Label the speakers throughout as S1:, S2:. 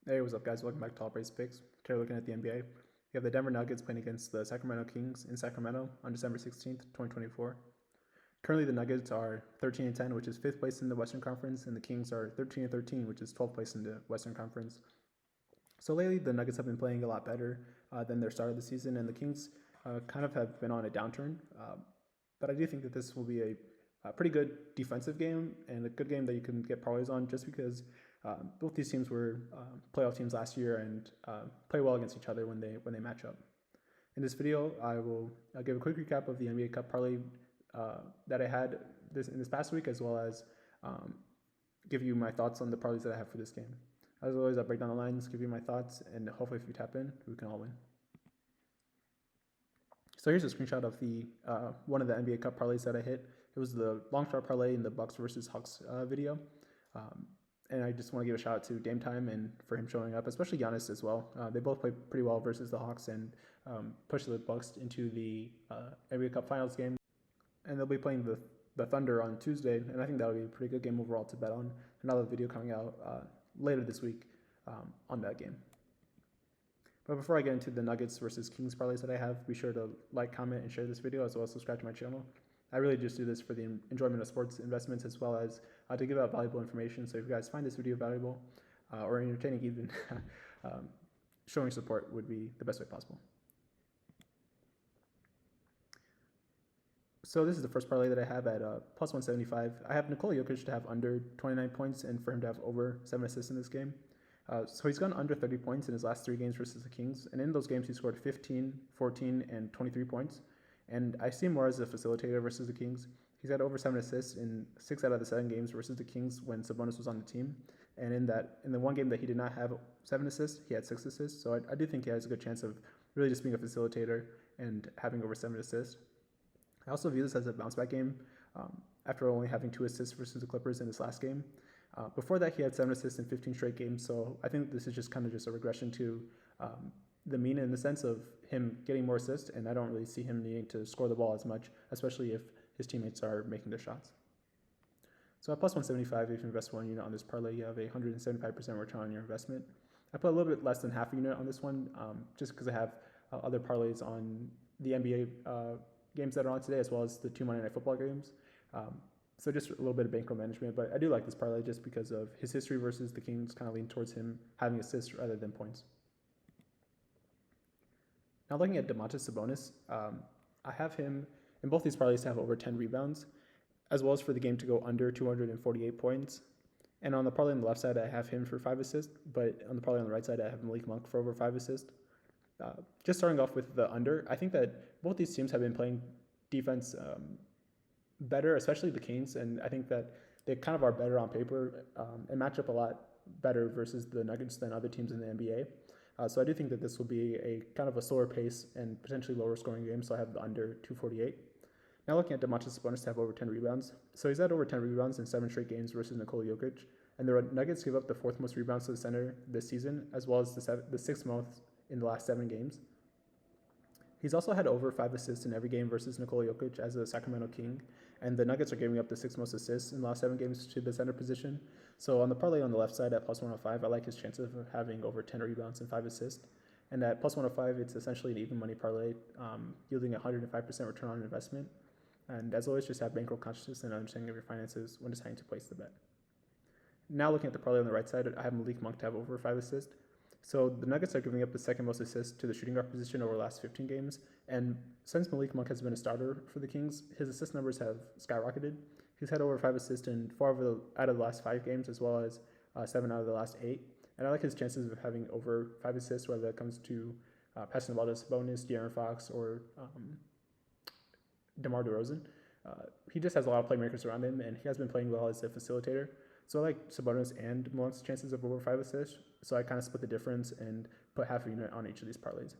S1: Hey, what's up, guys? Welcome back to All Praise Picks. Today we're looking at the NBA. You have the Denver Nuggets playing against the Sacramento Kings in Sacramento on December 16th, 2024. Currently, the Nuggets are 13-10, which is 5th place in the Western Conference, and the Kings are 13-13, which is 12th place in the Western Conference. So lately, the Nuggets have been playing a lot better than their start of the season, and the Kings kind of have been on a downturn. But I do think that this will be a pretty good defensive game and a good game that you can get parlays on, just because both these teams were playoff teams last year and play well against each other when they match up. In this video, I'll give a quick recap of the NBA Cup parlay that I had in this past week, as well as give you my thoughts on the parlays that I have for this game. As always, I'll break down the lines, give you my thoughts, and hopefully if you tap in, we can all win. So here's a screenshot of the one of the NBA Cup parlays that I hit. It was the long shot parlay in the Bucks versus Hawks video. And I just want to give a shout out to Dame Time and for him showing up, especially Giannis as well. They both played pretty well versus the Hawks and pushed the Bucks into the NBA Cup Finals game. And they'll be playing the Thunder on Tuesday, and I think that'll be a pretty good game overall to bet on. Another video coming out later this week on that game. But before I get into the Nuggets versus Kings parlays that I have, be sure to like, comment, and share this video, as well as subscribe to my channel. I really just do this for the enjoyment of sports investments, as well as to give out valuable information. So if you guys find this video valuable or entertaining even, showing support would be the best way possible. So this is the first parlay that I have at plus 175. I have Nikola Jokic to have under 29 points and for him to have over 7 assists in this game. So he's gone under 30 points in his last 3 games versus the Kings. And in those games, he scored 15, 14, and 23 points. And I see him more as a facilitator versus the Kings. He's had over 7 assists in 6 out of the 7 games versus the Kings when Sabonis was on the team. And in the one game that he did not have 7 assists, he had 6 assists. So I do think he has a good chance of really just being a facilitator and having over 7 assists. I also view this as a bounce back game after only having 2 assists versus the Clippers in his last game. Before that, he had 7 assists in 15 straight games. So I think this is just kind of just a regression to the mean in the sense of him getting more assists, and I don't really see him needing to score the ball as much, especially if his teammates are making their shots. So at plus 175, if you invest 1 unit on this parlay, you have a 175% return on your investment. I put a little bit less than half a unit on this one, just because I have other parlays on the NBA games that are on today, as well as the 2 Monday Night Football games. So just a little bit of bankroll management, but I do like this parlay just because of his history versus the Kings kind of lean towards him having assists rather than points. Now looking at Domantas Sabonis, I have him in both these parlays to have over 10 rebounds, as well as for the game to go under 248 points. And on the parlay on the left side, I have him for 5 assists, but on the parlay on the right side, I have Malik Monk for over 5 assists. Just starting off with the under, I think that both these teams have been playing defense better, especially the Kings, and I think that they kind of are better on paper and match up a lot better versus the Nuggets than other teams in the NBA. So I do think that this will be a kind of a slower pace and potentially lower scoring game, so I have the under 248. Now looking at Domantas Sabonis to have over 10 rebounds. So he's had over 10 rebounds in 7 straight games versus Nikola Jokic, and the Nuggets give up the 4th most rebounds to the center this season, as well as the 6th most in the last 7 games. He's also had over 5 assists in every game versus Nikola Jokic as a Sacramento King, and the Nuggets are giving up the 6th most assists in the last 7 games to the center position. So on the parlay on the left side at plus 105, I like his chances of having over 10 rebounds and 5 assists. And at plus 105, it's essentially an even money parlay, yielding 105% return on investment. And as always, just have bankroll consciousness and understanding of your finances when deciding to place the bet. Now looking at the parlay on the right side, I have Malik Monk to have over 5 assists. So the Nuggets are giving up the 2nd most assists to the shooting guard position over the last 15 games. And since Malik Monk has been a starter for the Kings, his assist numbers have skyrocketed. He's had over 5 assists in 4 out of the last 5 games, as well as 7 out of the last 8. And I like his chances of having over 5 assists, whether it comes to passing the ball to Sabonis, De'Aaron Fox, or DeMar DeRozan. He just has a lot of playmakers around him, and he has been playing well as a facilitator. So I like Sabonis and Monk's chances of over 5 assists. So I kind of split the difference and put half a unit on each of these parlays.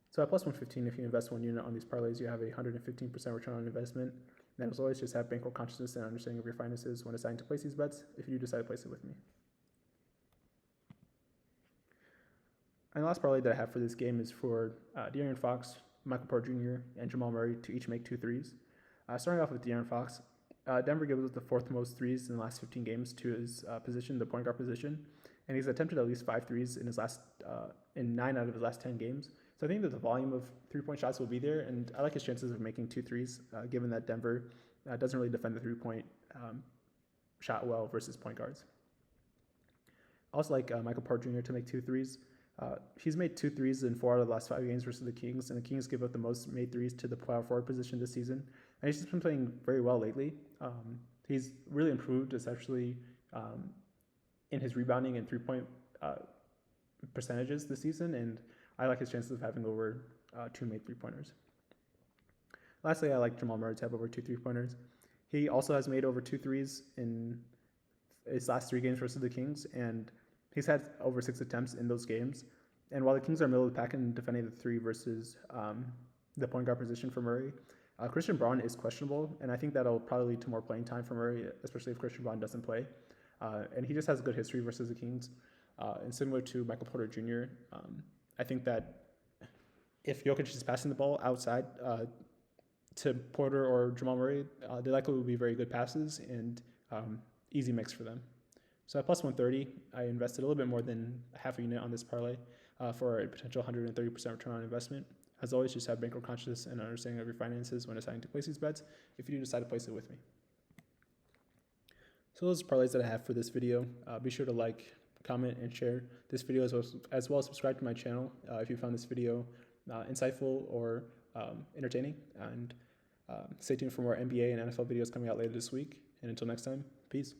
S1: So at plus 115, if you invest 1 unit on these parlays, you have a 115% return on investment. And as always, just have bankroll consciousness and understanding of your finances when deciding to place these bets, if you do decide to place it with me. And the last parlay that I have for this game is for De'Aaron Fox, Michael Porter Jr., and Jamal Murray to each make 2 threes. Starting off with De'Aaron Fox, Denver gives us the 4th most threes in the last 15 games to his position, the point guard position. and he's attempted at least 5 threes in 9 out of his last 10 games. So I think that the volume of 3-point shots will be there, and I like his chances of making 2 threes, given that Denver doesn't really defend the 3-point shot well versus point guards. I also like Michael Porter Jr. to make 2 threes. He's made 2 threes in 4 out of the last 5 games versus the Kings, and the Kings give up the most made threes to the power forward position this season. And he's just been playing very well lately. He's really improved, especially in his rebounding and 3-point percentages this season, and I like his chances of having over 2 made 3-pointers. Lastly, I like Jamal Murray to have over 2 3-pointers. He also has made over 2 threes in his last 3 games versus the Kings, and he's had over 6 attempts in those games. And while the Kings are middle of the pack in defending the 3 versus the point guard position for Murray, Christian Braun is questionable, and I think that'll probably lead to more playing time for Murray, especially if Christian Braun doesn't play. And he just has a good history versus the Kings. And similar to Michael Porter Jr., I think that if Jokic is passing the ball outside to Porter or Jamal Murray, they likely will be very good passes and easy mix for them. So at plus 130, I invested a little bit more than half a unit on this parlay for a potential 130% return on investment. As always, just have bankroll consciousness and understanding of your finances when deciding to place these bets if you do decide to place it with me. So those are parlays that I have for this video. Be sure to like, comment, and share this video as well as subscribe to my channel if you found this video insightful or entertaining. And stay tuned for more NBA and NFL videos coming out later this week. And until next time, peace.